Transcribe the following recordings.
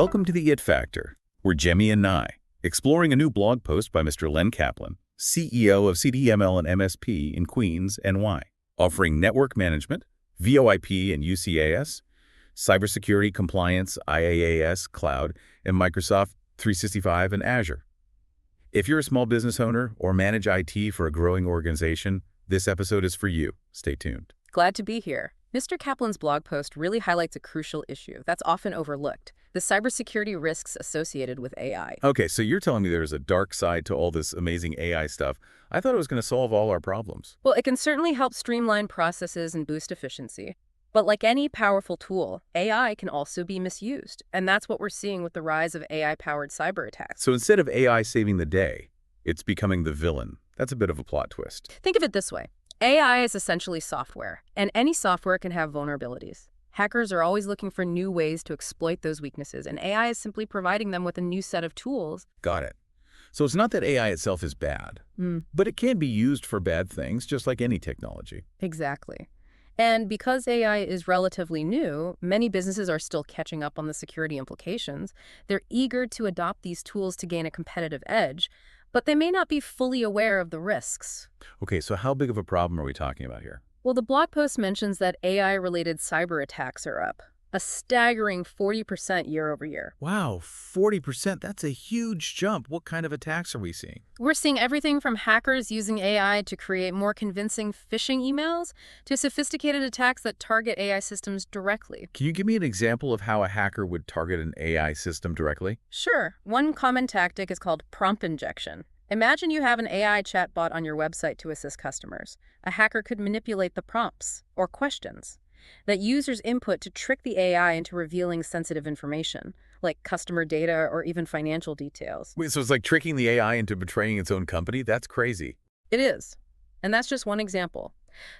Welcome to the It Factor. We're Jemmy and Nye, exploring a new blog post by Mr. Len Kaplan, CEO of CDML and MSP in Queens, NY, offering network management, VoIP and UCaaS, cybersecurity compliance, IaaS, cloud, and Microsoft 365 and Azure. If you're a small business owner or manage IT for a growing organization, this episode is for you. Stay tuned. Glad to be here. Mr. Kaplan's blog post really highlights a crucial issue that's often overlooked, the cybersecurity risks associated with AI. Okay, so you're telling me there's a dark side to all this amazing AI stuff. I thought it was going to solve all our problems. Well, it can certainly help streamline processes and boost efficiency. But like any powerful tool, AI can also be misused. And that's what we're seeing with the rise of AI-powered cyber attacks. So instead of AI saving the day, it's becoming the villain. That's a bit of a plot twist. Think of it this way. AI is essentially software, and any software can have vulnerabilities. Hackers are always looking for new ways to exploit those weaknesses, and AI is simply providing them with a new set of tools. Got it. So it's not that AI itself is bad, but it can be used for bad things, just like any technology. Exactly. And because AI is relatively new, many businesses are still catching up on the security implications. They're eager to adopt these tools to gain a competitive edge, but they may not be fully aware of the risks. Okay, so how big of a problem are we talking about here? Well, the blog post mentions that AI-related cyber attacks are up, a staggering 40% year over year. Wow, 40%, that's a huge jump. What kind of attacks are we seeing? We're seeing everything from hackers using AI to create more convincing phishing emails to sophisticated attacks that target AI systems directly. Can you give me an example of how a hacker would target an AI system directly? Sure. One common tactic is called prompt injection. Imagine you have an AI chatbot on your website to assist customers. A hacker could manipulate the prompts or questions that users input to trick the AI into revealing sensitive information, like customer data or even financial details. Wait, so it's like tricking the AI into betraying its own company? That's crazy. It is. And that's just one example.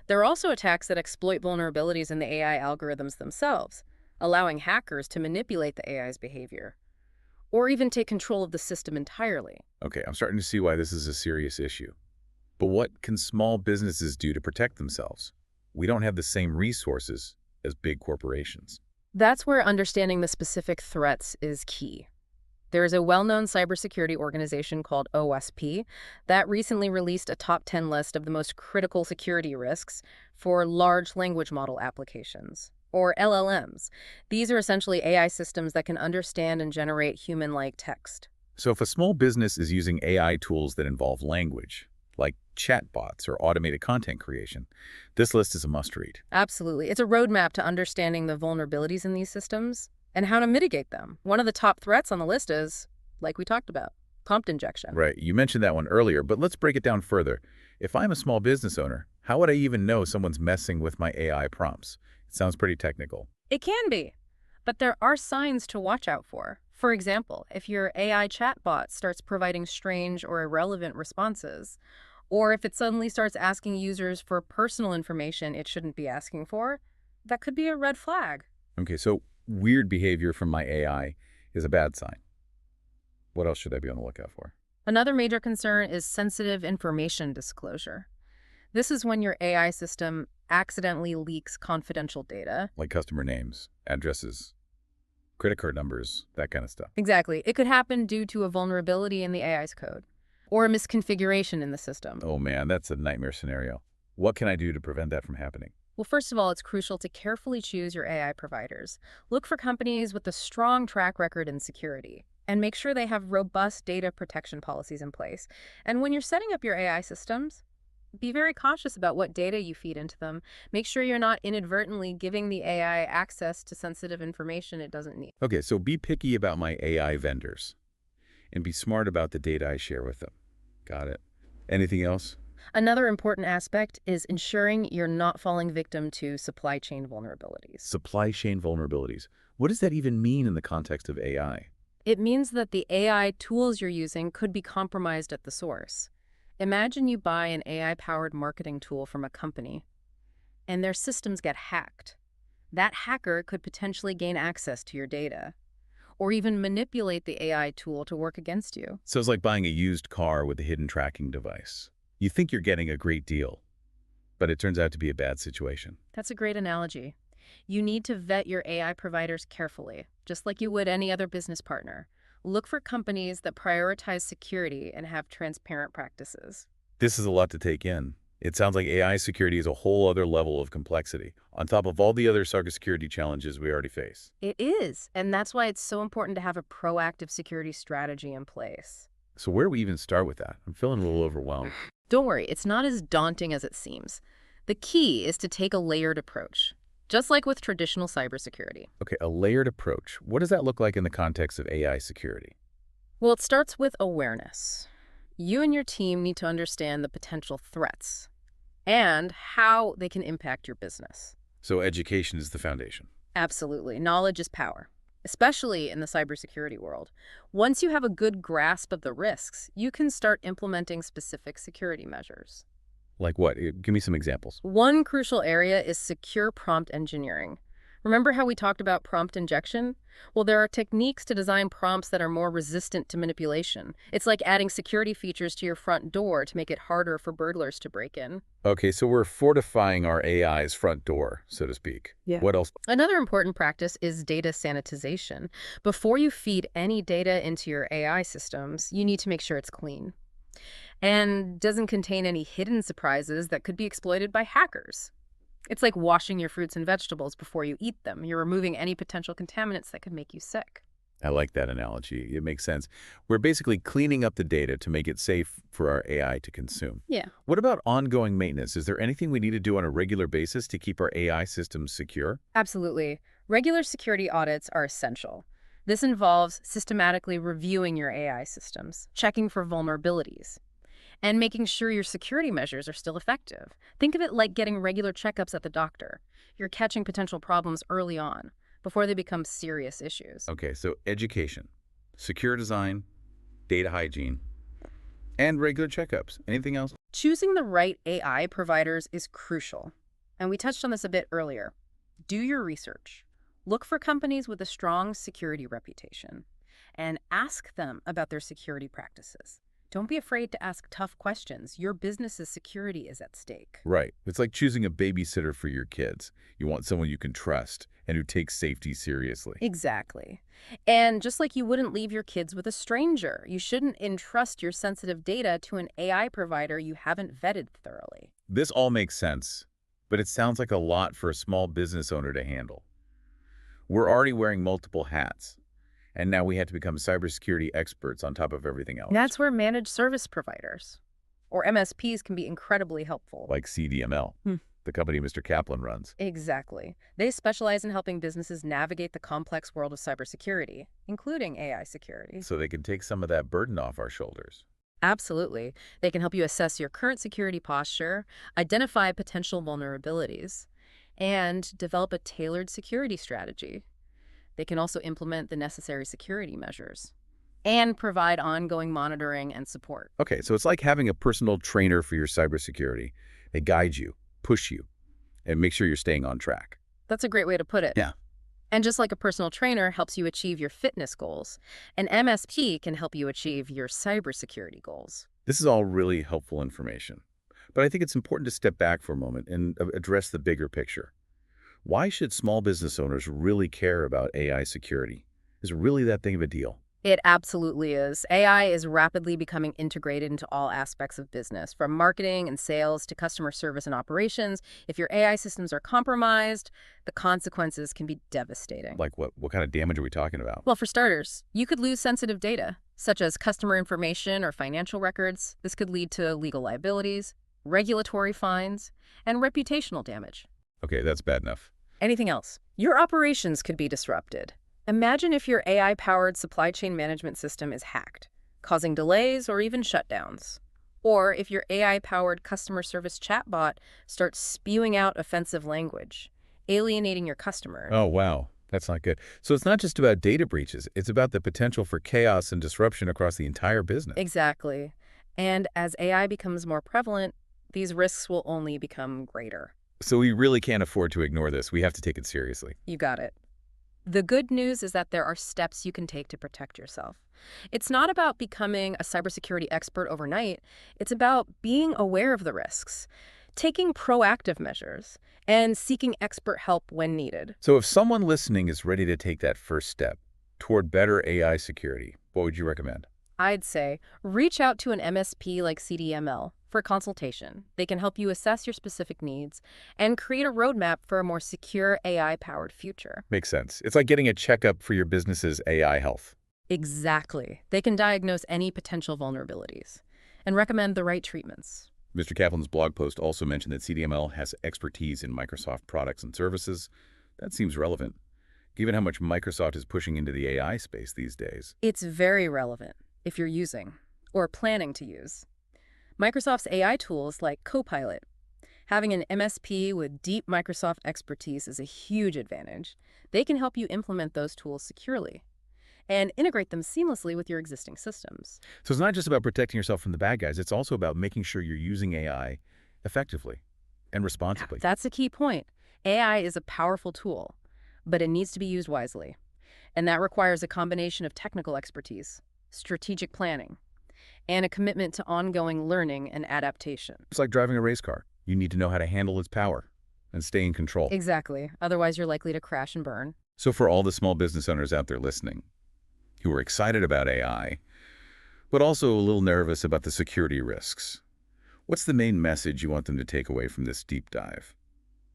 There are also attacks that exploit vulnerabilities in the AI algorithms themselves, allowing hackers to manipulate the AI's behavior, or even take control of the system entirely. Okay, I'm starting to see why this is a serious issue. But what can small businesses do to protect themselves? We don't have the same resources as big corporations. That's where understanding the specific threats is key. There is a well-known cybersecurity organization called OWASP that recently released a top 10 list of the most critical security risks for large language model applications, or LLMs. These are essentially AI systems that can understand and generate human-like text. So if a small business is using AI tools that involve language, like chatbots or automated content creation, this list is a must-read. Absolutely. It's a roadmap to understanding the vulnerabilities in these systems and how to mitigate them. One of the top threats on the list is, like we talked about, prompt injection. Right. You mentioned that one earlier, but let's break it down further. If I'm a small business owner, how would I even know someone's messing with my AI prompts? It sounds pretty technical. It can be, but there are signs to watch out for. For example, if your AI chatbot starts providing strange or irrelevant responses, or if it suddenly starts asking users for personal information it shouldn't be asking for, that could be a red flag. Okay, so weird behavior from my AI is a bad sign. What else should I be on the lookout for? Another major concern is sensitive information disclosure. This is when your AI system accidentally leaks confidential data. Like customer names, addresses, credit card numbers, that kind of stuff. Exactly. It could happen due to a vulnerability in the AI's code or a misconfiguration in the system. Oh man, that's a nightmare scenario. What can I do to prevent that from happening? Well, first of all, it's crucial to carefully choose your AI providers. Look for companies with a strong track record in security, and make sure they have robust data protection policies in place. And when you're setting up your AI systems, be very cautious about what data you feed into them. Make sure you're not inadvertently giving the AI access to sensitive information it doesn't need. Okay, so be picky about my AI vendors and be smart about the data I share with them. Got it. Anything else? Another important aspect is ensuring you're not falling victim to supply chain vulnerabilities. Supply chain vulnerabilities. What does that even mean in the context of AI? It means that the AI tools you're using could be compromised at the source. Imagine you buy an AI-powered marketing tool from a company, and their systems get hacked. That hacker could potentially gain access to your data, or even manipulate the AI tool to work against you. So it's like buying a used car with a hidden tracking device. You think you're getting a great deal, but it turns out to be a bad situation. That's a great analogy. You need to vet your AI providers carefully, just like you would any other business partner. Look for companies that prioritize security and have transparent practices. This is a lot to take in. It sounds like AI security is a whole other level of complexity, on top of all the other cybersecurity challenges we already face. It is, and that's why it's so important to have a proactive security strategy in place. So where do we even start with that? I'm feeling a little overwhelmed. Don't worry, it's not as daunting as it seems. The key is to take a layered approach, just like with traditional cybersecurity. Okay, a layered approach. What does that look like in the context of AI security? Well, it starts with awareness. You and your team need to understand the potential threats and how they can impact your business. So education is the foundation. Absolutely. Knowledge is power, especially in the cybersecurity world. Once you have a good grasp of the risks, you can start implementing specific security measures. Like what? Give me some examples. One crucial area is secure prompt engineering. Remember how we talked about prompt injection? Well, there are techniques to design prompts that are more resistant to manipulation. It's like adding security features to your front door to make it harder for burglars to break in. Okay, so we're fortifying our AI's front door, so to speak. Yeah. What else? Another important practice is data sanitization. Before you feed any data into your AI systems, you need to make sure it's clean and doesn't contain any hidden surprises that could be exploited by hackers. It's like washing your fruits and vegetables before you eat them. You're removing any potential contaminants that could make you sick. I like that analogy. It makes sense. We're basically cleaning up the data to make it safe for our AI to consume. Yeah. What about ongoing maintenance? Is there anything we need to do on a regular basis to keep our AI systems secure? Absolutely. Regular security audits are essential. This involves systematically reviewing your AI systems, checking for vulnerabilities, and making sure your security measures are still effective. Think of it like getting regular checkups at the doctor. You're catching potential problems early on, before they become serious issues. Okay, so education, secure design, data hygiene, and regular checkups. Anything else? Choosing the right AI providers is crucial. And we touched on this a bit earlier. Do your research. Look for companies with a strong security reputation and ask them about their security practices. Don't be afraid to ask tough questions. Your business's security is at stake. Right. It's like choosing a babysitter for your kids. You want someone you can trust and who takes safety seriously. Exactly. And just like you wouldn't leave your kids with a stranger, you shouldn't entrust your sensitive data to an AI provider you haven't vetted thoroughly. This all makes sense, but it sounds like a lot for a small business owner to handle. We're already wearing multiple hats, and now we have to become cybersecurity experts on top of everything else. And that's where managed service providers, or MSPs, can be incredibly helpful. Like CDML, the company Mr. Kaplan runs. Exactly. They specialize in helping businesses navigate the complex world of cybersecurity, including AI security. So they can take some of that burden off our shoulders. Absolutely. They can help you assess your current security posture, identify potential vulnerabilities, and develop a tailored security strategy. They can also implement the necessary security measures and provide ongoing monitoring and support. Okay, so it's like having a personal trainer for your cybersecurity. They guide you, push you, and make sure you're staying on track. That's a great way to put it. Yeah. And just like a personal trainer helps you achieve your fitness goals, an MSP can help you achieve your cybersecurity goals. This is all really helpful information. But I think it's important to step back for a moment and address the bigger picture. Why should small business owners really care about AI security? Is it really that big of a deal? It absolutely is. AI is rapidly becoming integrated into all aspects of business, from marketing and sales to customer service and operations. If your AI systems are compromised, the consequences can be devastating. Like what? What kind of damage are we talking about? Well, for starters, you could lose sensitive data, such as customer information or financial records. This could lead to legal liabilities, regulatory fines, and reputational damage. Okay, that's bad enough. Anything else? Your operations could be disrupted. Imagine if your AI-powered supply chain management system is hacked, causing delays or even shutdowns. Or if your AI-powered customer service chatbot starts spewing out offensive language, alienating your customers. Oh, wow. That's not good. So it's not just about data breaches. It's about the potential for chaos and disruption across the entire business. Exactly. And as AI becomes more prevalent, these risks will only become greater. So we really can't afford to ignore this. We have to take it seriously. You got it. The good news is that there are steps you can take to protect yourself. It's not about becoming a cybersecurity expert overnight. It's about being aware of the risks, taking proactive measures, and seeking expert help when needed. So if someone listening is ready to take that first step toward better AI security, what would you recommend? I'd say reach out to an MSP like CDML for consultation. They can help you assess your specific needs and create a roadmap for a more secure AI-powered future. Makes sense. It's like getting a checkup for your business's AI health. Exactly. They can diagnose any potential vulnerabilities and recommend the right treatments. Mr. Kaplan's blog post also mentioned that CDML has expertise in Microsoft products and services. That seems relevant, given how much Microsoft is pushing into the AI space these days. It's very relevant if you're using or planning to use Microsoft's AI tools like Copilot. Having an MSP with deep Microsoft expertise is a huge advantage. They can help you implement those tools securely and integrate them seamlessly with your existing systems. So it's not just about protecting yourself from the bad guys. It's also about making sure you're using AI effectively and responsibly. That's a key point. AI is a powerful tool, but it needs to be used wisely. And that requires a combination of technical expertise, strategic planning, and a commitment to ongoing learning and adaptation. It's like driving a race car. You need to know how to handle its power and stay in control. Exactly. Otherwise, you're likely to crash and burn. So for all the small business owners out there listening who are excited about AI, but also a little nervous about the security risks, what's the main message you want them to take away from this deep dive?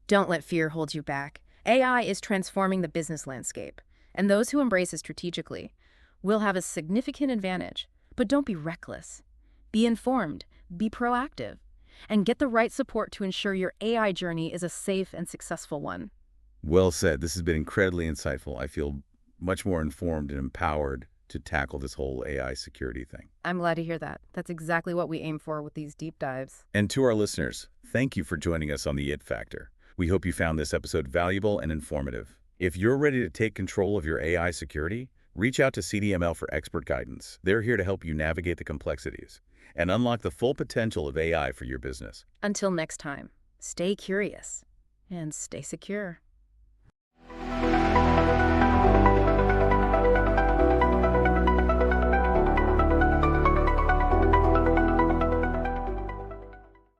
Don't let fear hold you back. AI is transforming the business landscape, and those who embrace it strategically will have a significant advantage. But don't be reckless. Be informed, be proactive, and get the right support to ensure your AI journey is a safe and successful one. Well said. This has been incredibly insightful. I feel much more informed and empowered to tackle this whole AI security thing. I'm glad to hear that. That's exactly what we aim for with these deep dives. And to our listeners, thank you for joining us on the IT Factor. We hope you found this episode valuable and informative. If you're ready to take control of your AI security, reach out to CDML for expert guidance. They're here to help you navigate the complexities and unlock the full potential of AI for your business. Until next time, stay curious and stay secure.